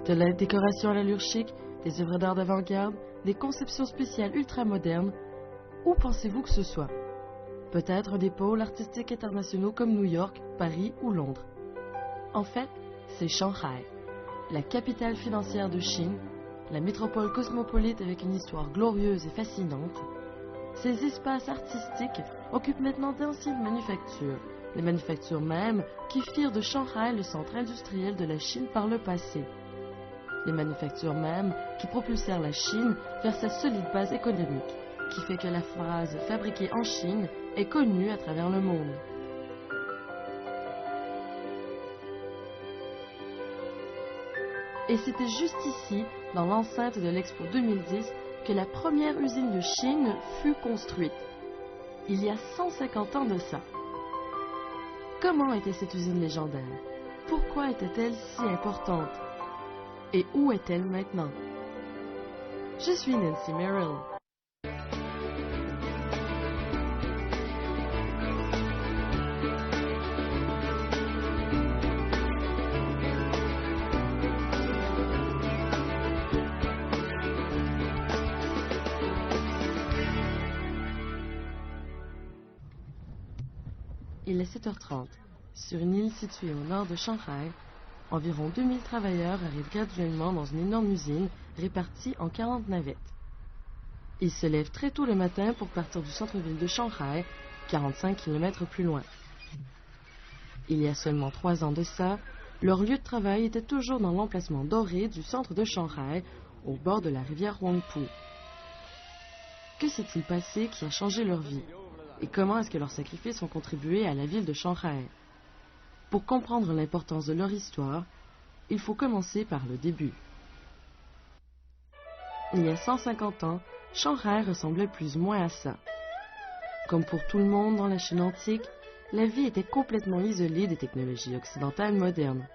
De la décoration à l'allure chic, des œuvres d'art d'avant-garde, des conceptions spéciales ultramodernes, où pensez-vous que ce soit? Peut-être des pôles artistiques internationaux comme New York, Paris ou Londres. En fait, c'est Shanghai, la capitale financière de Chine, la métropole cosmopolite avec une histoire glorieuse et fascinante. Ces espaces artistiques occupent maintenant d'anciennes manufactures, les manufactures mêmes qui firent de Shanghai le centre industriel de la Chine par le passé. Les manufactures mêmes qui propulsèrent la Chine vers sa solide base économique, qui fait que la phrase « fabriquée en Chine » est connue à travers le monde. Et c'était juste ici, dans l'enceinte de l'Expo 2010, que la première usine de Chine fut construite. Il y a 150 ans de ça. Comment était cette usine légendaire? Pourquoi était-elle si importante? Et où est-elle maintenant? Je suis Nancy Merrill. Il est 7h30. Sur une île située au nord de Shanghai, environ 2000 travailleurs arrivent graduellement dans une énorme usine répartie en 40 navettes. Ils se lèvent très tôt le matin pour partir du centre-ville de Shanghai, 45 km plus loin. Il y a seulement 3 ans de ça, leur lieu de travail était toujours dans l'emplacement doré du centre de Shanghai, au bord de la rivière Huangpu. Que s'est-il passé qui a changé leur vie? Et comment est-ce que leurs sacrifices ont contribué à la ville de Shanghai? Pour comprendre l'importance de leur histoire, il faut commencer par le début. Il y a 150 ans, Shanghai ressemblait plus ou moins à ça. Comme pour tout le monde dans la Chine antique, la vie était complètement isolée des technologies occidentales modernes.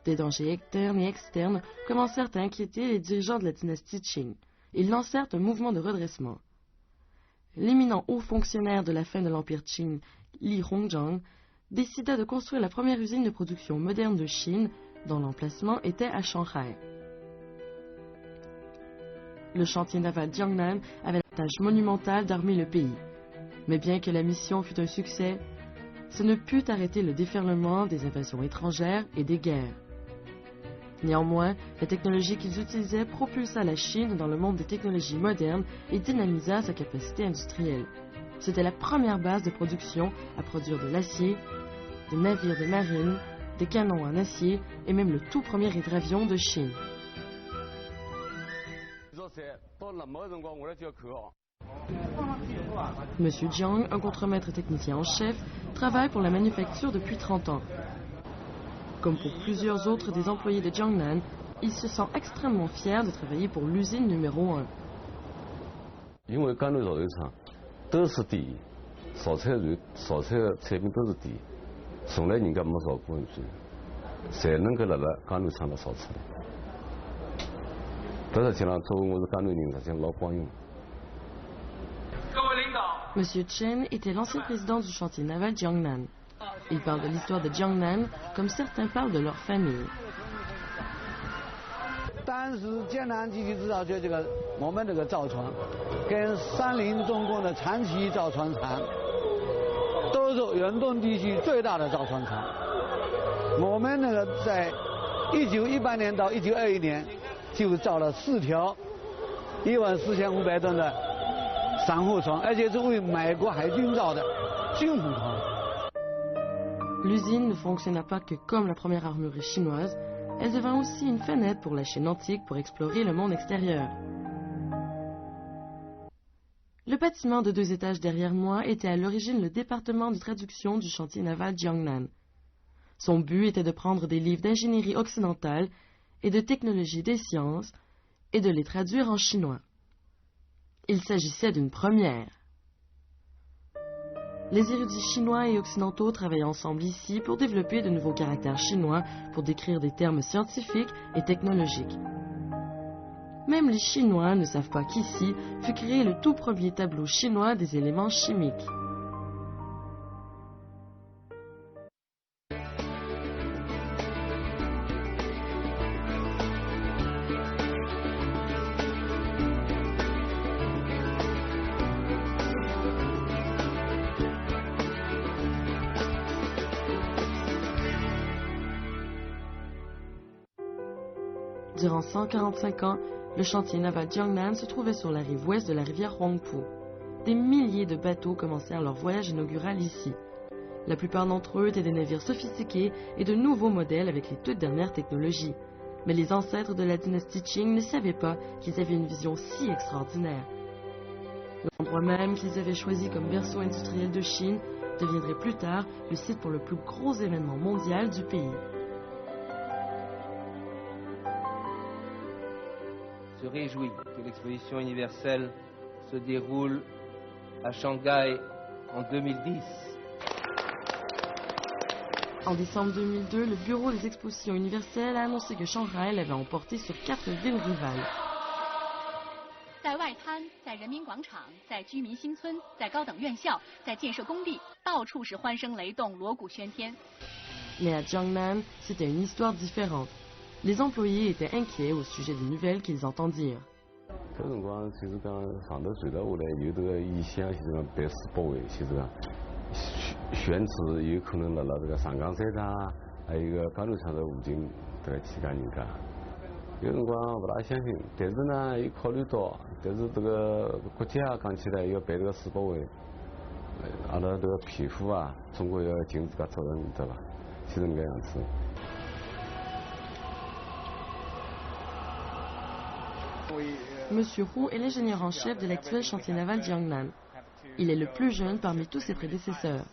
Des dangers internes et externes commencèrent à inquiéter les dirigeants de la dynastie Qing. Ils lancèrent un mouvement de redressement. L'éminent haut fonctionnaire de la fin de l'Empire Qing, Li Hongzhang, décida de construire la première usine de production moderne de Chine, dont l'emplacement était à Shanghai. Le chantier naval Jiangnan avait la tâche monumentale d'armer le pays. Mais bien que la mission fût un succès, ce ne put arrêter le déferlement des invasions étrangères et des guerres. Néanmoins, la technologie qu'ils utilisaient propulsa la Chine dans le monde des technologies modernes et dynamisa sa capacité industrielle. C'était la première base de production à produire de l'acier, des navires de marine, des canons en acier et même le tout premier hydravion de Chine. Monsieur Jiang, un contremaître technicien en chef, travaille pour la manufacture depuis 30 ans. Comme pour plusieurs autres des employés de Jiangnan, il se sent extrêmement fier de travailler pour l'usine numéro 1. Monsieur Chen était l'ancien président du chantier naval Jiangnan. Il parle de l'histoire de Jiangnan comme certains parlent de leur famille. L'usine ne fonctionna pas que comme la première armurerie chinoise, elle devint aussi une fenêtre pour la Chine antique pour explorer le monde extérieur. Le bâtiment de 2 étages derrière moi était à l'origine le département de traduction du chantier naval Jiangnan. Son but était de prendre des livres d'ingénierie occidentale et de technologie des sciences et de les traduire en chinois. Il s'agissait d'une première. Les érudits chinois et occidentaux travaillent ensemble ici pour développer de nouveaux caractères chinois pour décrire des termes scientifiques et technologiques. Même les Chinois ne savent pas qu'ici fut créé le tout premier tableau chinois des éléments chimiques. Durant 145 ans, le chantier naval Jiangnan se trouvait sur la rive ouest de la rivière Huangpu. Des milliers de bateaux commencèrent leur voyage inaugural ici. La plupart d'entre eux étaient des navires sophistiqués et de nouveaux modèles avec les toutes dernières technologies. Mais les ancêtres de la dynastie Qing ne savaient pas qu'ils avaient une vision si extraordinaire. L'endroit même qu'ils avaient choisi comme berceau industriel de Chine deviendrait plus tard le site pour le plus gros événement mondial du pays. Se réjouit que l'exposition universelle se déroule à Shanghai en 2010. En décembre 2002, le Bureau des expositions universelles a annoncé que Shanghai l'avait emporté sur 4 villes rivales. Mais à Jiangnan, c'était une histoire différente. Les employés étaient inquiets au sujet des nouvelles qu'ils entendirent. Monsieur Hu est l'ingénieur en chef de l'actuel chantier naval Jiangnan. Il est le plus jeune parmi tous ses prédécesseurs.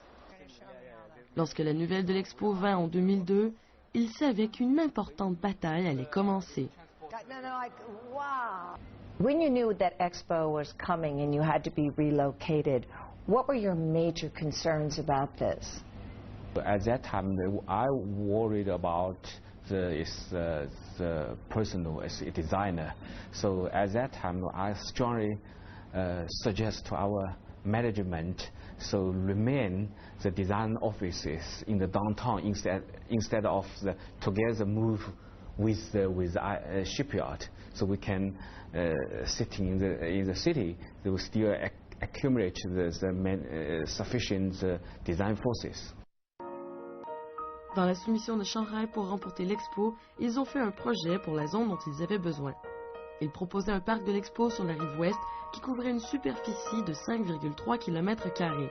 Lorsque la nouvelle de l'expo vint en 2002, il savait qu'une importante bataille allait commencer. When you knew that Expo was coming and you had to be relocated, what were your major concerns about this? At that time, I worried about the personal as a designer. So at that time, I strongly suggest to our management so remain the design offices in the downtown instead of the together move with the shipyard, so we can sitting in the city, they will still accumulate the sufficient design forces. Dans la soumission de Shanghai pour remporter l'expo, ils ont fait un projet pour la zone dont ils avaient besoin. Ils proposaient un parc de l'expo sur la rive ouest qui couvrait une superficie de 5,3 km².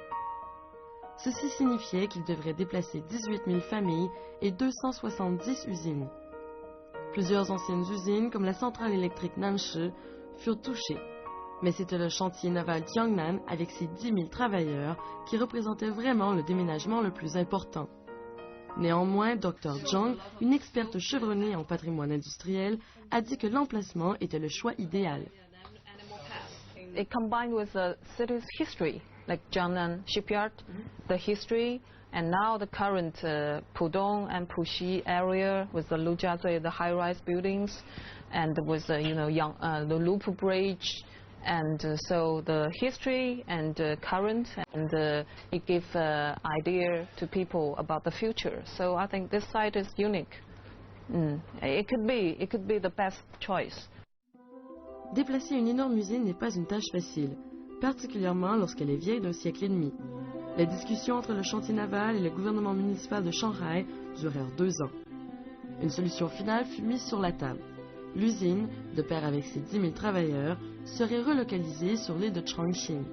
Ceci signifiait qu'ils devraient déplacer 18 000 familles et 270 usines. Plusieurs anciennes usines, comme la centrale électrique Nanshi, furent touchées. Mais c'était le chantier naval Jiangnan, avec ses 10 000 travailleurs, qui représentait vraiment le déménagement le plus important. Néanmoins, Dr. Zhang, une experte chevronnée en patrimoine industriel, a dit que l'emplacement était le choix idéal. It combined with the city's history, like Jiangnan Shipyard, the history, and now the current Pudong and Puxi area with the Lujiazui, the high-rise buildings, and with the Loop Bridge, and so the history and current, and it gives idea to people about the future. So I think this site is unique. It could be the best choice. Déplacer une énorme usine n'est pas une tâche facile, particulièrement lorsqu'elle est vieille d'un siècle et demi. Les discussions entre le chantier naval et le gouvernement municipal de Shanghai durèrent 2 ans. Une solution finale fut mise sur la table. L'usine, de pair avec ses 10 000 travailleurs, serait relocalisée sur l'île de Chongqing.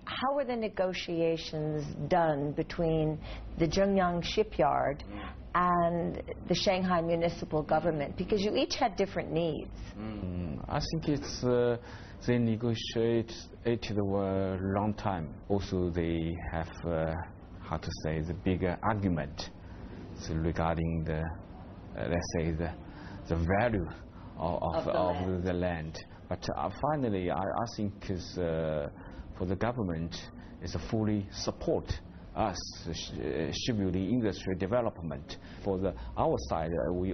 How were the negotiations done between the Zhengyang shipyard and the Shanghai municipal government? Because you each had different needs. I think it's they negotiated a long time. Also, they have how to say the bigger argument regarding the let's say the value of the land. But finally, I think is for the government is to fully support us shipbuilding industry development. For our side, we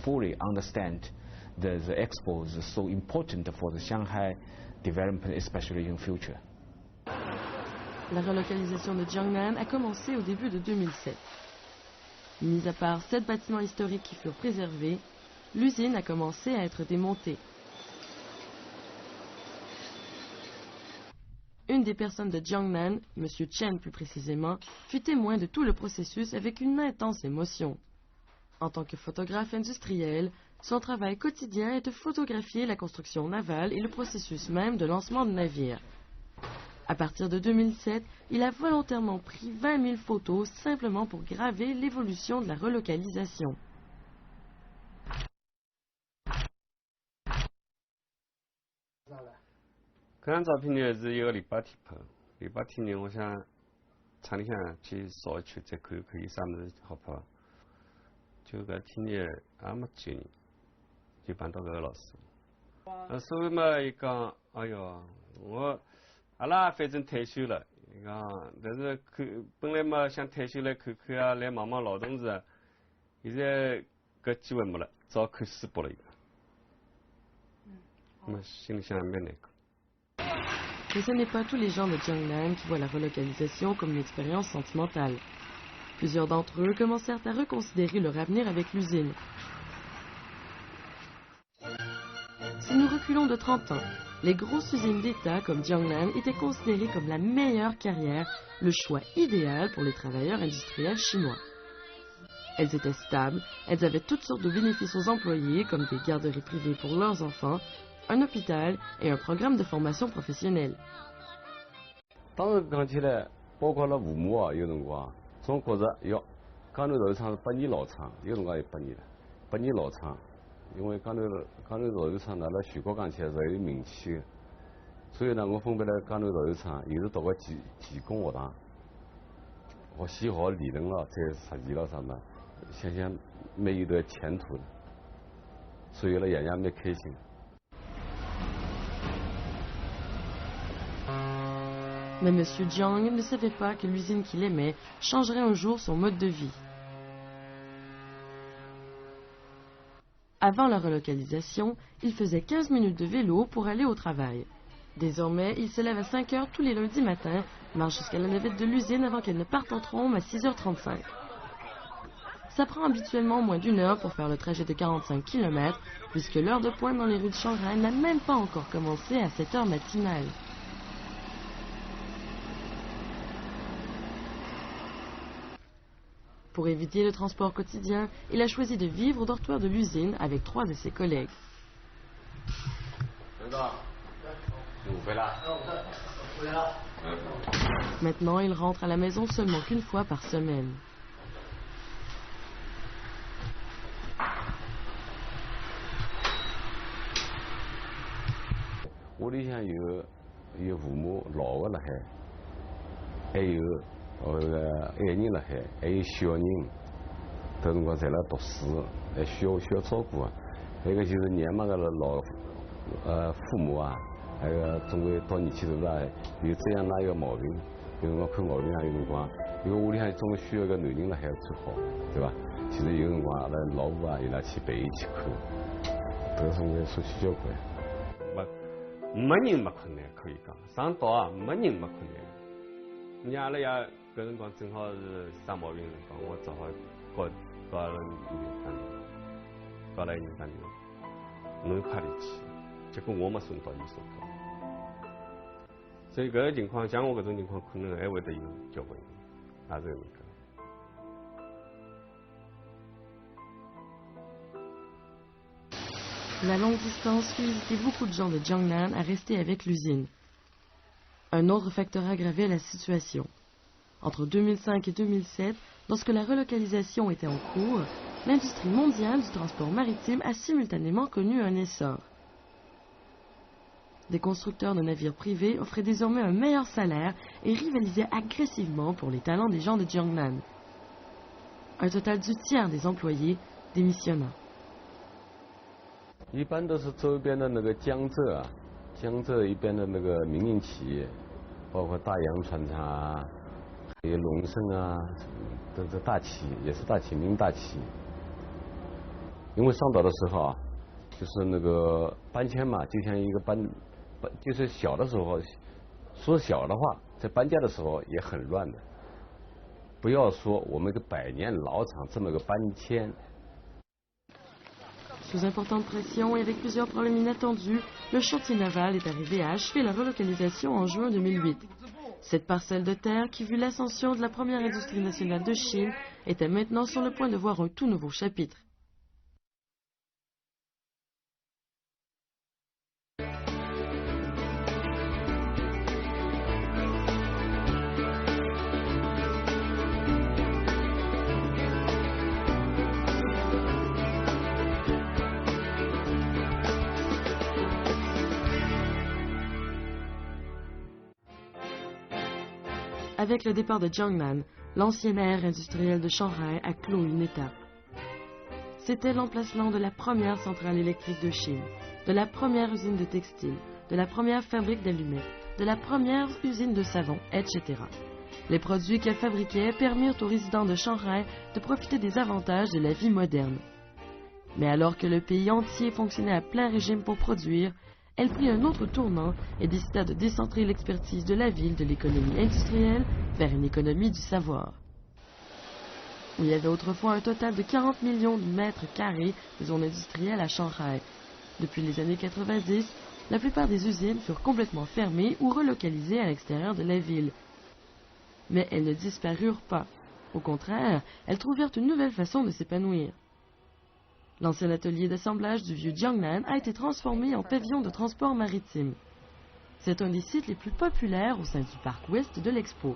fully understand the expo is so important for the Shanghai development, especially in future. La relocalisation de Jiangnan a commencé au début de 2007. Mis à part 7 bâtiments historiques qui furent préservés, l'usine a commencé à être démontée. Une des personnes de Jiangnan, M. Chen plus précisément, fut témoin de tout le processus avec une intense émotion. En tant que photographe industriel, son travail quotidien est de photographier la construction navale et le processus même de lancement de navires. À partir de 2007, il a volontairement pris 20 000 photos simplement pour graver l'évolution de la relocalisation. Mais ce n'est pas tous les gens de Jiangnan qui voient la relocalisation comme une expérience sentimentale. Plusieurs d'entre eux commencèrent à reconsidérer leur avenir avec l'usine. Si nous reculons de 30 ans, les grosses usines d'État comme Jiangnan étaient considérées comme la meilleure carrière, le choix idéal pour les travailleurs industriels chinois. Elles étaient stables, elles avaient toutes sortes de bénéfices aux employés comme des garderies privées pour leurs enfants, un hôpital et un programme de formation professionnelle. 当时讲起来，包括了父母啊，有辰光总觉着哟，江南造厂8年老厂，有辰光也8年了，8年老厂，因为江南造厂呢，辣全国讲起来是有名气的，所以呢，我分配了江南造厂，又是读个技工学堂，学习好理论了，再实践了啥么，想想蛮有点前途的，所以呢，爷娘蛮开心。 Mais M. Jiang ne savait pas que l'usine qu'il aimait changerait un jour son mode de vie. Avant la relocalisation, il faisait 15 minutes de vélo pour aller au travail. Désormais, il se lève à 5 heures tous les lundis matins, marche jusqu'à la navette de l'usine avant qu'elle ne parte en trombe à 6h35. Ça prend habituellement moins d'1 heure pour faire le trajet de 45 km, puisque l'heure de pointe dans les rues de Shanghai n'a même pas encore commencé à 7 heures matinale. Pour éviter le transport quotidien, il a choisi de vivre au dortoir de l'usine avec 3 de ses collègues. Maintenant, il rentre à la maison seulement qu'une fois par semaine. Ai人辣海，还有小人，搿辰光侪辣读书，还需要照顾啊。还有个就是年迈个父母啊，还有总归到年纪头了，有这样那一个毛病，有辰光看毛病啊，有辰光，因为屋里向总需要个男人辣海最好，对吧？其实有辰光阿拉老婆啊，伊拉去陪伊去看，搿个总归说起交关。没人没困难，可以讲，上岛啊，没人没困难。你阿拉爷。 搿辰光正好是生毛病辰光，我只好告阿拉医院打电话，告阿拉医院打电话，侬快点去，结果我没送到，伊送到。所以搿个情况，像我搿种情况，可能还会得有交关人，也是搿能介。 La longue distance fait hésiter beaucoup de gens de Jiangnan à rester avec l'usine. Un autre facteur aggravait la situation. Entre 2005 et 2007, lorsque la relocalisation était en cours, l'industrie mondiale du transport maritime a simultanément connu un essor. Des constructeurs de navires privés offraient désormais un meilleur salaire et rivalisaient agressivement pour les talents des gens de Jiangnan. Un total du tiers des employés démissionna. 一般都是周边的那个江浙啊，江浙一边的那个民营企业，包括大洋船厂啊。 还有龙盛啊，都是大企业，也是大企业，民营大企业。因为上岛的时候啊，就是那个搬迁嘛，就像一个就是小的时候，说小的话，在搬家的时候也很乱的。不要说我们一个100年老厂这么个搬迁。 Sous importante pression et avec plusieurs problèmes inattendus, le chantier naval est arrivé à achever la relocalisation en juin 2008. Cette parcelle de terre, qui fut l'ascension de la première industrie nationale de Chine, était maintenant sur le point de voir un tout nouveau chapitre. Avec le départ de Jiangnan, l'ancienne aire industrielle de Shanghai a clos une étape. C'était l'emplacement de la première centrale électrique de Chine, de la première usine de textile, de la première fabrique d'allumettes, de la première usine de savon, etc. Les produits qu'elle fabriquait permirent aux résidents de Shanghai de profiter des avantages de la vie moderne. Mais alors que le pays entier fonctionnait à plein régime pour produire, elle prit un autre tournant et décida de décentrer l'expertise de la ville de l'économie industrielle vers une économie du savoir. Il y avait autrefois un total de 40 millions de mètres carrés de zones industrielles à Shanghai. Depuis les années 90, la plupart des usines furent complètement fermées ou relocalisées à l'extérieur de la ville. Mais elles ne disparurent pas. Au contraire, elles trouvèrent une nouvelle façon de s'épanouir. L'ancien atelier d'assemblage du vieux Jiangnan a été transformé en pavillon de transport maritime. C'est un des sites les plus populaires au sein du parc ouest de l'Expo.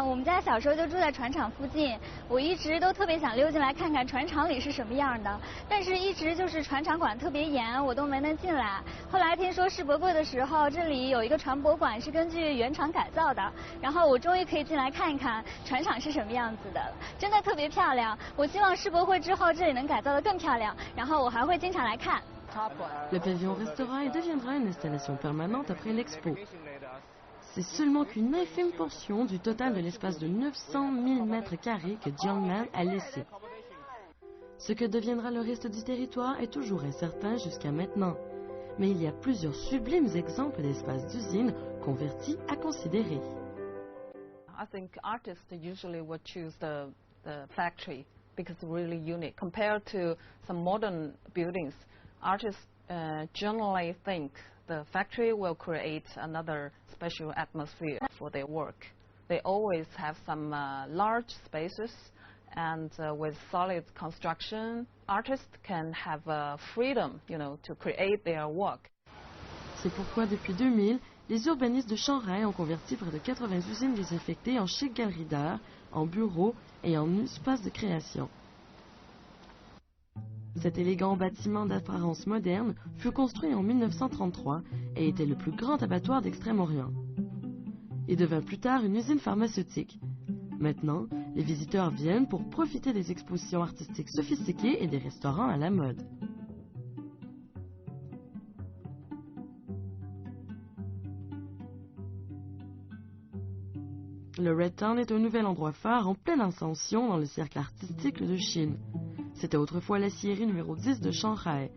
我们家小时候就住在船厂附近，我一直都特别想溜进来看看船厂里是什么样的，但是一直就是船厂管特别严，我都没能进来。后来听说世博会的时候，这里有一个船舶馆是根据原厂改造的，然后我终于可以进来看一看船厂是什么样子的了，真的特别漂亮。我希望世博会之后这里能改造得更漂亮，然后我还会经常来看。Le pavillon restera et deviendra une installation permanente après l'Expo. C'est seulement qu'une infime portion du total de l'espace de 900 000 mètres carrés que Jiangnan a laissé. Ce que deviendra le reste du territoire est toujours incertain jusqu'à maintenant. Mais il y a plusieurs sublimes exemples d'espaces d'usines convertis à considérer. I think artists usually would choose the factory because it's really unique. Compared to some modern buildings, artists generally think the factory will create another special atmosphere for their work. They always have some large spaces and with solid construction, artists can have freedom, to create their work. C'est pourquoi depuis 2000, les urbanistes de Shanghai ont converti près de 80 usines désaffectées en chic galeries d'art, en bureaux et en espaces de création. Cet élégant bâtiment d'apparence moderne fut construit en 1933 et était le plus grand abattoir d'Extrême-Orient. Il devint plus tard une usine pharmaceutique. Maintenant, les visiteurs viennent pour profiter des expositions artistiques sophistiquées et des restaurants à la mode. Le Red Town est un nouvel endroit phare en pleine ascension dans le cercle artistique de Chine. C'était autrefois l'aciérie numéro 10 de Shanghai.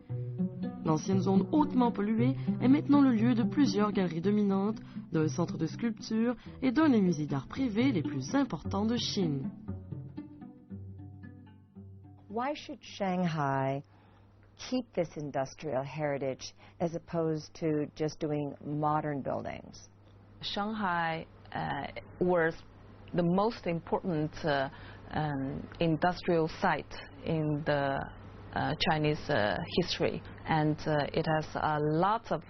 L'ancienne zone hautement polluée est maintenant le lieu de plusieurs galeries dominantes, d'un centre de sculpture et d'un des musées d'art privés les plus importants de Chine. Why should Shanghai keep this industrial heritage as opposed to just doing modern buildings? Shanghai was the most important industrial site in the Chinese history, and it has a lot of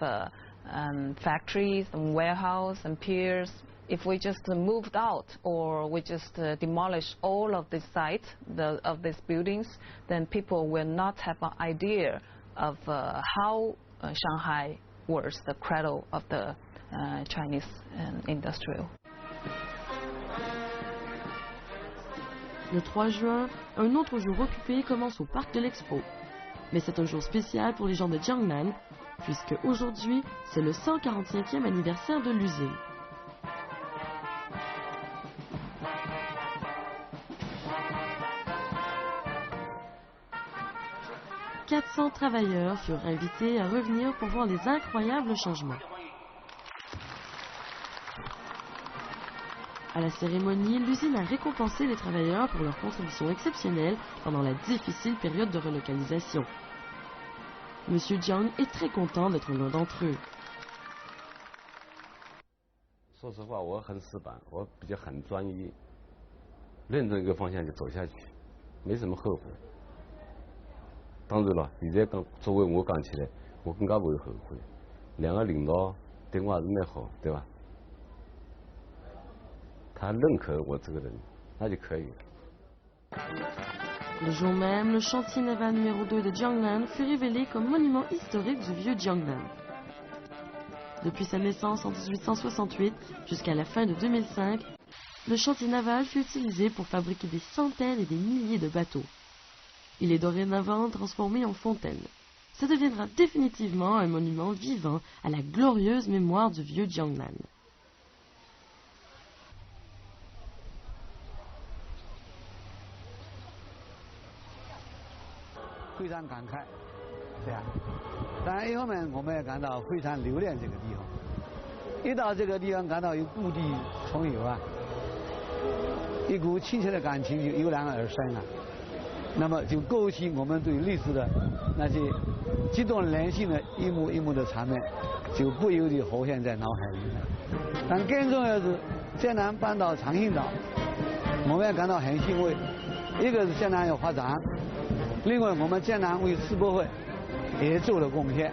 factories and warehouses and piers. If we just moved out or we just demolish all of this site, of these buildings, then people will not have an idea of how Shanghai was the cradle of the Chinese industrial. Le 3 juin, un autre jour occupé commence au parc de l'Expo. Mais c'est un jour spécial pour les gens de Jiangnan, puisque aujourd'hui, c'est le 145e anniversaire de l'usine. « 400 travailleurs furent invités à revenir pour voir les incroyables changements. À la cérémonie, l'usine a récompensé les travailleurs pour leur contribution exceptionnelle pendant la difficile période de relocalisation. M. Jiang est très content d'être l'un d'entre eux. 说实话，我很死板，我比较很专一，认准一个方向就走下去，没什么后悔。当然了，现在作为我讲起来，我更加会后悔。两个领导对我还是蛮好，对吧？他认可我这个人，那就可以了。 Le jour même, le chantier naval numéro 2 de Jiangnan fut révélé comme monument historique du vieux Jiangnan. Depuis sa naissance en 1868 jusqu'à la fin de 2005, le chantier naval fut utilisé pour fabriquer des centaines et des milliers de bateaux. Il est dorénavant transformé en fontaine. Ça deviendra définitivement un monument vivant à la glorieuse mémoire du vieux Jiangnan. « 非常感慨，对啊。当然，一方面我们也感到非常留恋这个地方。一到这个地方，感到有故地重游啊，一股亲切的感情就油然而生啊。那么就勾起我们对历史的那些激动人心的一幕一幕的场面，就不由得活现在脑海里。但更重要的是，江南搬到长兴岛，我们也感到很欣慰。一个是江南要发展。 另外，我们江南为世博会也做了贡献，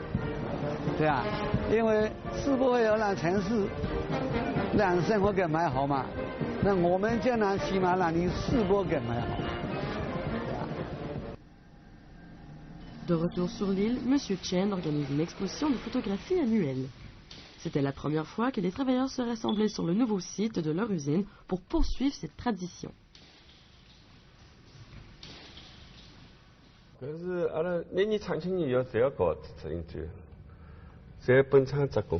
对啊，因为世博会要让城市、让生活更美好嘛，那我们江南起码让你世博更美好。De retour sur l'île, M. Chen organise une exposition de photographie annuelle. C'était la première fois que les travailleurs se rassemblaient sur le nouveau site de leur usine pour poursuivre cette tradition. 可是阿拉每年长青年要侪要搞直营展，在本厂职工，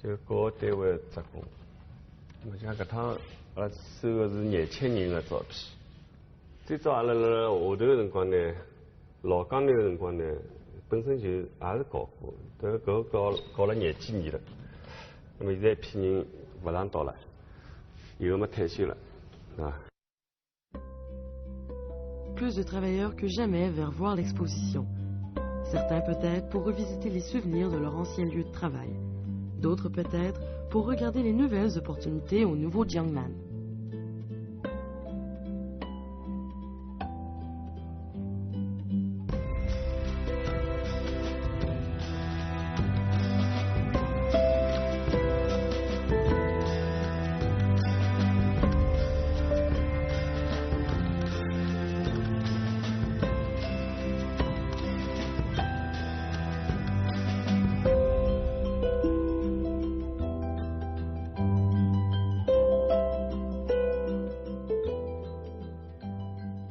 就各个单位职工。我像搿趟阿拉收的是年轻人的照片。最早阿拉辣下头的辰光呢，老江南的辰光呢，本身就也是搞过，但是搿搞了廿几年了。那么现在一批人勿上到了，有的么退休了，啊。 Plus de travailleurs que jamais vinrent voir l'exposition. Certains peut-être pour revisiter les souvenirs de leur ancien lieu de travail. D'autres peut-être pour regarder les nouvelles opportunités au nouveau Jiangnan.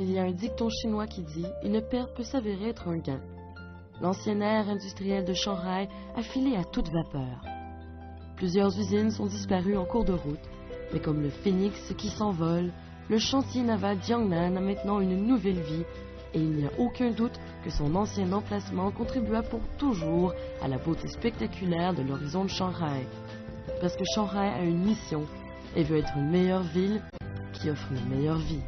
Il y a un dicton chinois qui dit « Une perte peut s'avérer être un gain ». L'ancienne ère industrielle de Shanghai a filé à toute vapeur. Plusieurs usines sont disparues en cours de route, mais comme le phénix qui s'envole, le chantier naval Jiangnan a maintenant une nouvelle vie et il n'y a aucun doute que son ancien emplacement contribua pour toujours à la beauté spectaculaire de l'horizon de Shanghai. Parce que Shanghai a une mission et veut être une meilleure ville qui offre une meilleure vie.